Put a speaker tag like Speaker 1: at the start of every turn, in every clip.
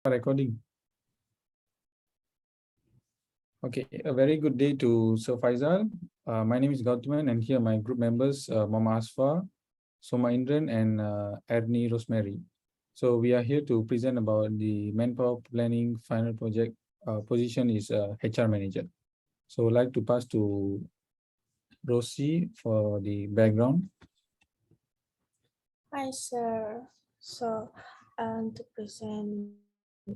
Speaker 1: Recording. Okay, a very good day to Sir Faisal. My name is Kauthaman, and here my group members, Mama Azfar, Soma Indran, and Ernie Rossmerie. So we are here to present about the manpower planning final project position is HR manager. So I'd like to pass to Rosie for the background.
Speaker 2: Hi, sir. So, to present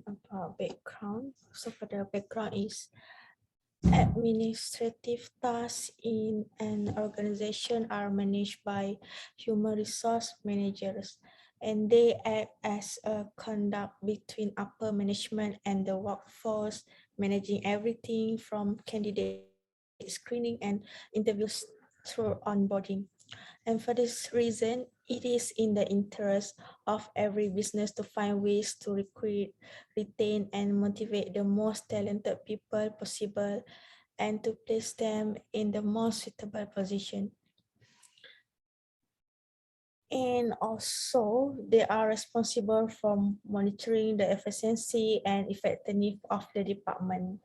Speaker 2: about background. So, for the background is administrative tasks in an organization are managed by human resource managers, and they act as a conduct between upper management and the workforce, managing everything from candidate screening and interviews through onboarding. And for this reason, it is in the interest of every business to find ways to recruit, retain, and motivate the most talented people possible and to place them in the most suitable position. And also, they are responsible for monitoring the efficiency and effectiveness of the department.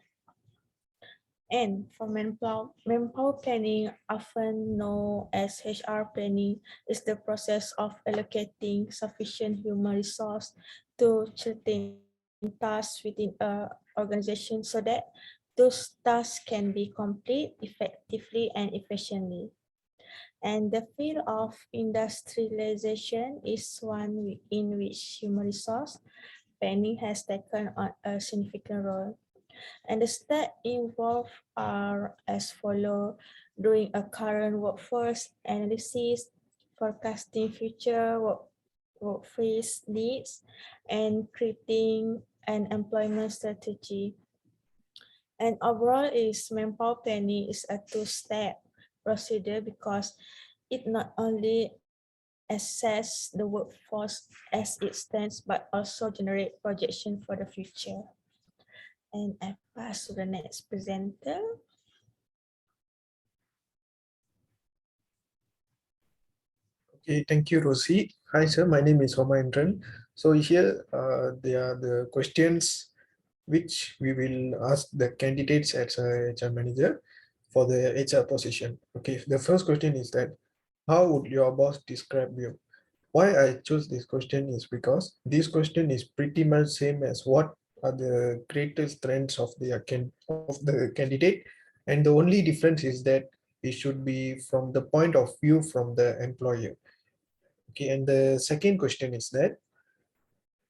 Speaker 2: And for manpower planning, often known as HR planning, is the process of allocating sufficient human resource to certain tasks within a organization so that those tasks can be complete effectively and efficiently. And the field of industrialization is one in which human resource planning has taken on a significant role. And the steps involved are as follow: doing a current workforce analysis, forecasting future workforce needs, and creating an employment strategy. And overall is manpower planning is a two-step procedure because it not only assess the workforce as it stands but also generate projection for the future. And I pass to the next presenter.
Speaker 3: Okay, thank you, Rosie. Hi, sir. My name is Soma Indran. So here, there are the questions which we will ask the candidates as a HR manager for the HR position. Okay, the first question is that, how would your boss describe you? Why I chose this question is because this question is pretty much same as what are the greatest strengths of the candidate, and the only difference is that it should be from the point of view from the employer. Okay, and the second question is that,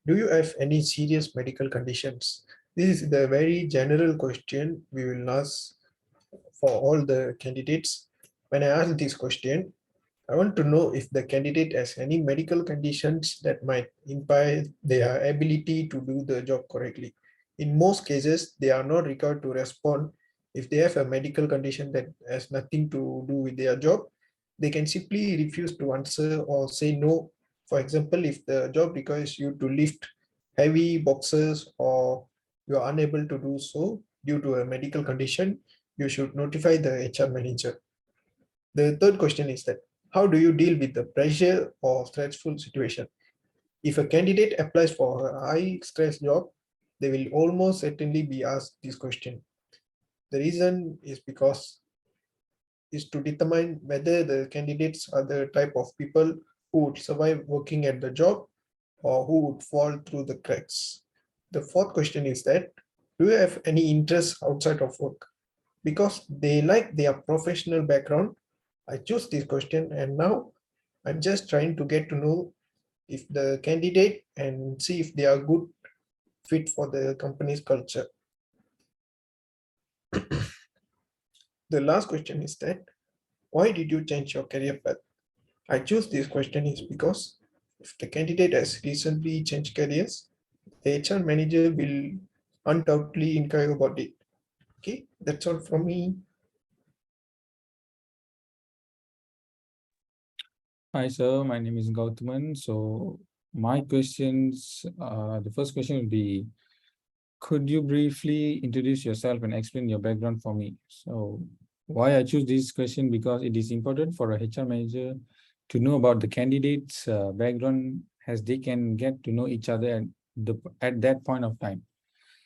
Speaker 3: do you have any serious medical conditions? This is the very general question we will ask for all the candidates. When I ask this question, I want to know if the candidate has any medical conditions that might impair their ability to do the job correctly. In most cases, they are not required to respond if they have a medical condition that has nothing to do with their job. They can simply refuse to answer or say no. For example, if the job requires you to lift heavy boxes or you are unable to do so due to a medical condition, you should notify the HR manager. The third question is that, how do you deal with the pressure or stressful situation? If a candidate applies for a high stress job, they will almost certainly be asked this question. The reason is because is to determine whether the candidates are the type of people who would survive working at the job or who would fall through the cracks. The fourth question is that, do you have any interests outside of work? Because they like their professional background, I chose this question, and now I'm just trying to get to know if the candidate and see if they are good fit for the company's culture. The last question is that, why did you change your career path? I chose this question is because if the candidate has recently changed careers, the HR manager will undoubtedly inquire about it. Okay, that's all from me.
Speaker 1: Hi, sir. My name is Kauthaman. So my questions, the first question would be, could you briefly introduce yourself and explain your background for me? So why I choose this question, because it is important for a HR manager to know about the candidate's background, as they can get to know each other and at that point of time.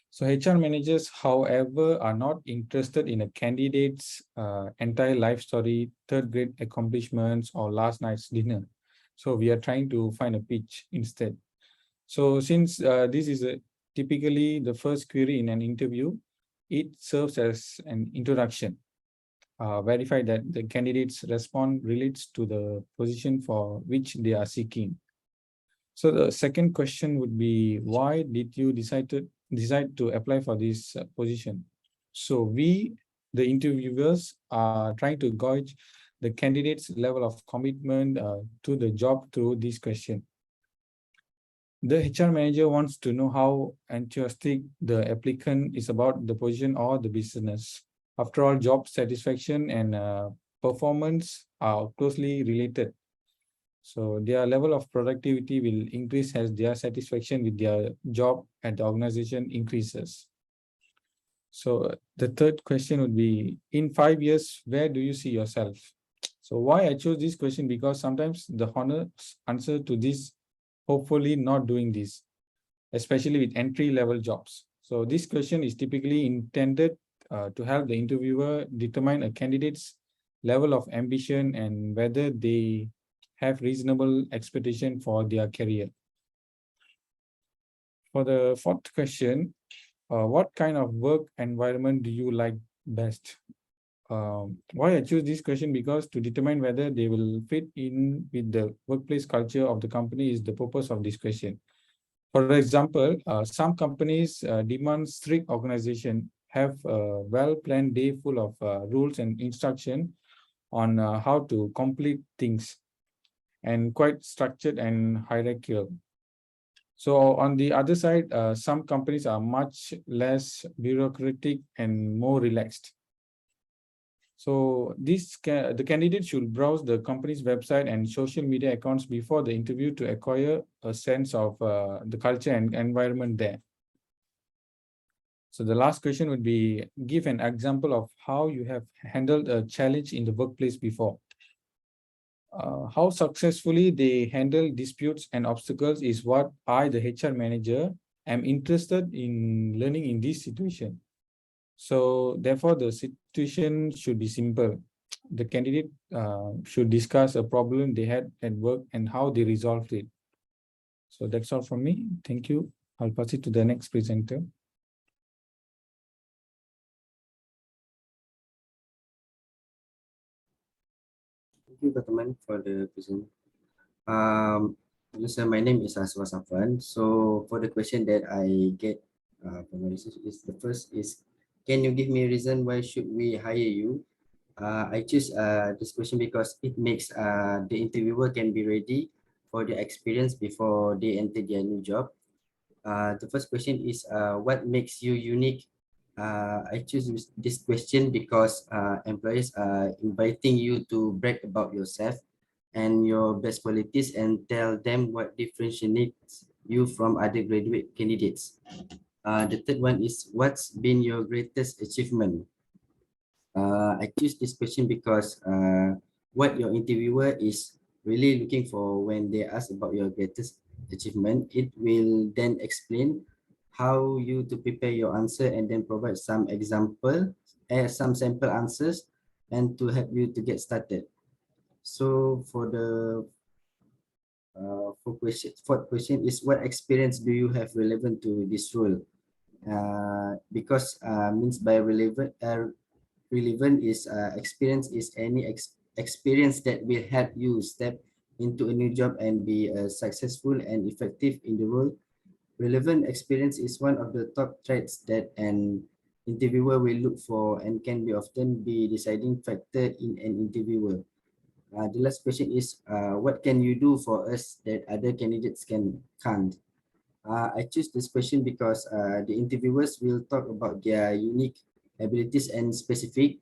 Speaker 1: So HR managers, however, are not interested in a candidate's entire life story, third grade accomplishments, or last night's dinner. So we are trying to find a pitch instead. So since this is typically the first query in an interview, it serves as an introduction. Verify that the candidate's response relates to the position for which they are seeking. So the second question would be, why did you decide to apply for this position? So we, the interviewers, are trying to gauge the candidate's level of commitment to the job through this question. The HR manager wants to know how enthusiastic the applicant is about the position or the business. After all, job satisfaction and performance are closely related. So their level of productivity will increase as their satisfaction with their job at the organization increases. So the third question would be, in 5 years, where do you see yourself? So why I chose this question? Because sometimes the honest answer to this, hopefully not doing this, especially with entry-level jobs. So this question is typically intended to help the interviewer determine a candidate's level of ambition and whether they have reasonable expectation for their career. For the fourth question, what kind of work environment do you like best? Why I choose this question? Because to determine whether they will fit in with the workplace culture of the company is the purpose of this question. For example, some companies demand strict organization, have a well-planned day full of rules and instruction on how to complete things, and quite structured and hierarchical. So on the other side, some companies are much less bureaucratic and more relaxed. So the candidate should browse the company's website and social media accounts before the interview to acquire a sense of the culture and environment there. So the last question would be, give an example of how you have handled a challenge in the workplace before. How successfully they handle disputes and obstacles is what I, the HR manager, am interested in learning in this situation. So therefore, the situation should be simple. The candidate should discuss a problem they had at work and how they resolved it. So that's all from me. Thank you. I'll pass it to the next presenter.
Speaker 4: Thank you, Kauthaman, for the present. My name is Safwan. So for the question that I get from my research is, the first is, can you give me a reason why should we hire you? I choose this question because it makes the interviewer can be ready for the experience before they enter their new job. The first question is, what makes you unique? I choose this question because employers are inviting you to brag about yourself and your best qualities and tell them what differentiates you from other graduate candidates. The third one is, what's been your greatest achievement? I choose this question because what your interviewer is really looking for when they ask about your greatest achievement, it will then explain how you to prepare your answer and then provide some example, some sample answers, and to help you to get started. So for the fourth question is, what experience do you have relevant to this role? Because means by relevant is experience is any experience that will help you step into a new job and be successful and effective in the role. Relevant experience is one of the top traits that an interviewer will look for and can be often be deciding factor in an interviewer. The last question is, what can you do for us that other candidates can't? I choose this question because the interviewers will talk about their unique abilities and specific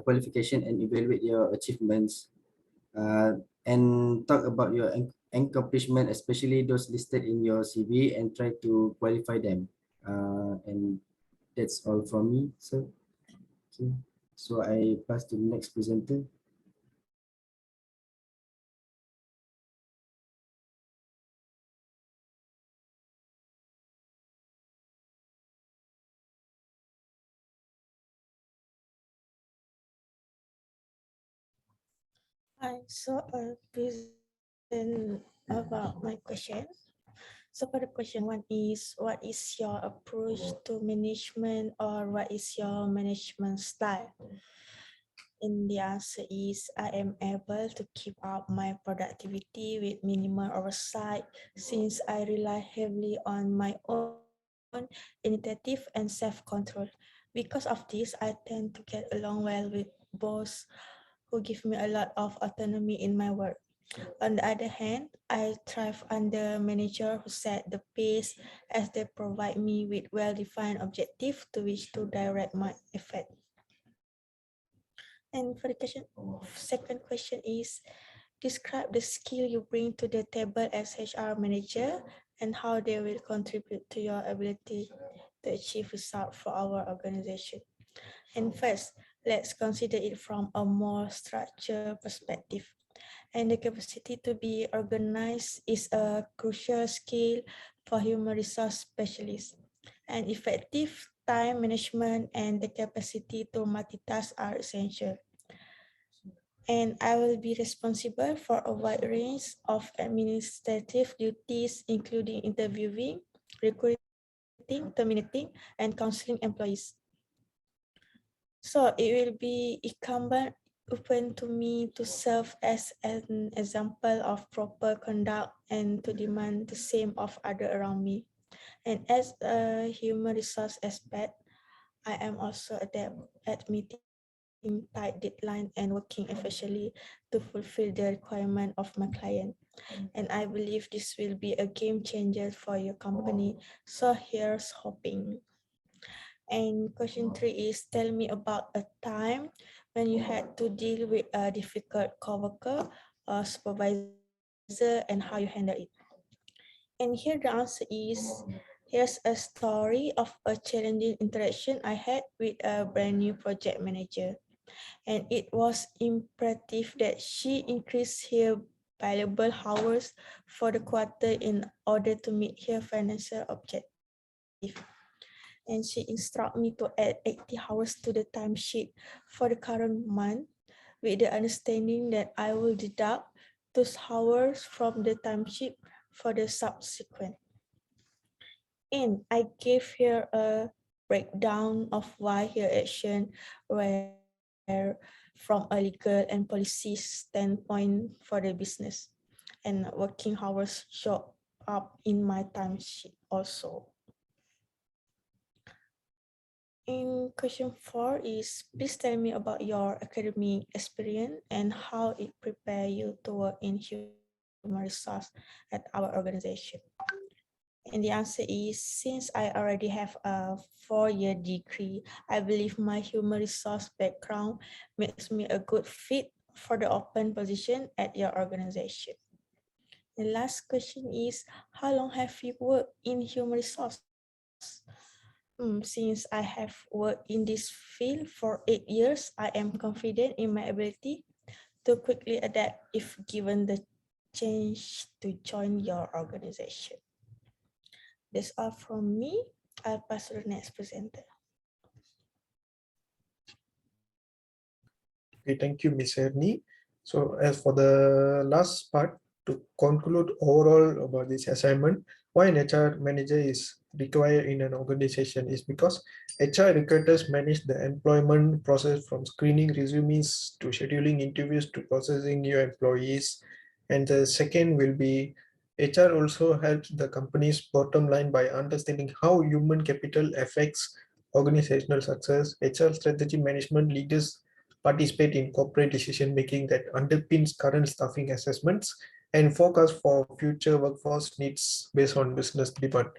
Speaker 4: qualification and evaluate your achievements and talk about your accomplishment, especially those listed in your CV, and try to qualify them. And that's all from me. So, okay. So I pass to the next presenter.
Speaker 2: Hi, so I'll present about my question. So for the question one is, what is your approach to management or what is your management style? And the answer is, I am able to keep up my productivity with minimal oversight since I rely heavily on my own initiative and self-control. Because of this, I tend to get along well with boss who give me a lot of autonomy in my work. On the other hand, I thrive under manager who set the pace as they provide me with well-defined objectives to which to direct my effort. And for the second question is, describe the skill you bring to the table as HR manager and how they will contribute to your ability to achieve results for our organization. And first, let's consider it from a more structured perspective. And the capacity to be organized is a crucial skill for human resource specialists. And effective time management and the capacity to multitask are essential. And I will be responsible for a wide range of administrative duties, including interviewing, recruiting, terminating, and counseling employees. So it will be incumbent upon to me to serve as an example of proper conduct and to demand the same of others around me. And as a human resource expert, I am also adept at meeting tight deadline and working efficiently to fulfill the requirement of my client. And I believe this will be a game changer for your company. So here's hoping. And question three is, tell me about a time when you had to deal with a difficult coworker or supervisor and how you handle it. And here the answer is, here's a story of a challenging interaction I had with a brand new project manager. And it was imperative that she increase her billable hours for the quarter in order to meet her financial objective. And she instructed me to add 80 hours to the timesheet for the current month with the understanding that I will deduct those hours from the timesheet for the subsequent. And I gave her a breakdown of why her action were from a legal and policy standpoint for the business. And working hours show up in my timesheet also. In question four is, please tell me about your academic experience and how it prepare you to work in human resource at our organization. And the answer is, since I already have a 4-year degree, I believe my human resource background makes me a good fit for the open position at your organization. The last question is, how long have you worked in human resource? Since I have worked in this field for 8 years, I am confident in my ability to quickly adapt if given the chance to join your organization. That's all from me. I'll pass to the next presenter.
Speaker 3: Okay, thank you, Ms. Ernie. So as for the last part, to conclude overall about this assignment, why an HR manager is required in an organization is because HR recruiters manage the employment process from screening resumes to scheduling interviews to processing new employees. And the second will be HR also helps the company's bottom line by understanding how human capital affects organizational success. HR strategy management leaders participate in corporate decision making that underpins current staffing assessments and forecast for future workforce needs based on business demand.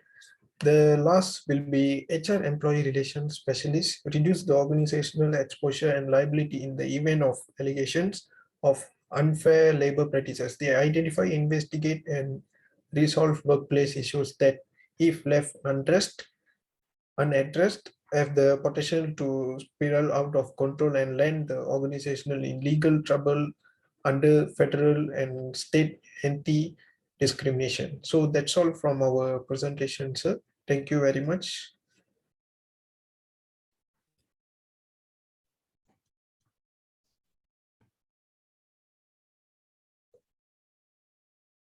Speaker 3: The last will be HR employee relations specialists reduce the organizational exposure and liability in the event of allegations of unfair labor practices. They identify, investigate, and resolve workplace issues that, if left unaddressed, have the potential to spiral out of control and land the organizational in legal trouble under federal and state anti-discrimination. So that's all from our presentation, sir. Thank you very much.